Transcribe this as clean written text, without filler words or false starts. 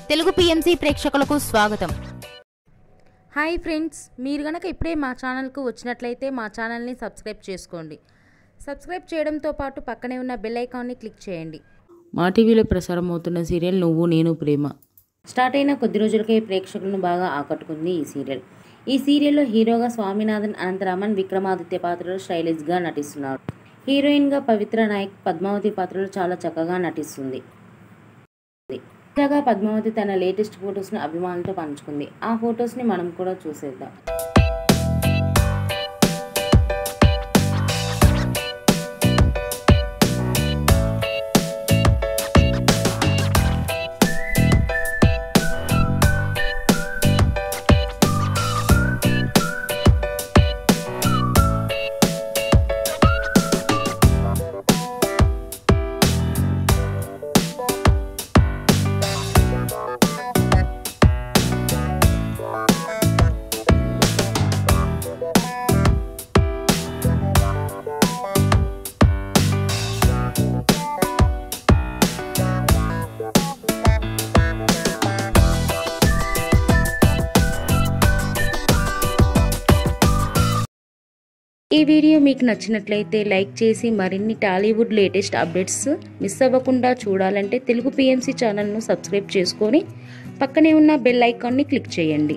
Telugu PMC ప్రేక్షకులకు స్వాగతం. Hi friends, మీరు గనక ఇప్పుడే మా ఛానల్కు వచ్చినట్లయితే మా ఛానల్ని సబ్స్క్రైబ్ చేసుకోండి. సబ్స్క్రైబ్ చేయడంతో పాటు పక్కనే ఉన్న బెల్ ఐకాన్ని క్లిక్ చేయండి. మా టీవీలో ప్రసారం అవుతున్న సీరియల్ నువ్వు నేను ప్రేమ స్టార్ట్ అయిన కొద్ది రోజులకే ప్రేక్షకులను బాగా ఆకట్టుకుంది ఈ సీరియల్. ఈ సీరియల్లో హీరోగా స్వామినాథన్ అనంతరామన్ విక్రమాదిత్య పాత్రలో స్టైలిష్గా నటిస్తున్నాడు. హీరోయిన్గా పవిత్ర నాయక్ పద్మావతి పాత్రలో చాలా చక్కగా నటిస్తుంది. తాజాగా పద్మావతి తన లేటెస్ట్ ఫొటోస్ని అభిమానులతో పంచుకుంది. ఆ ఫొటోస్ని మనం కూడా చూసేద్దాం. ఈ వీడియో మీకు నచ్చినట్లయితే లైక్ చేసి మరిన్ని టాలీవుడ్ లేటెస్ట్ అప్డేట్స్ మిస్ అవ్వకుండా చూడాలంటే తెలుగు పిఎంసి ఛానల్ను సబ్స్క్రైబ్ చేసుకొని పక్కనే ఉన్న బెల్ ఐకాన్ని క్లిక్ చేయండి.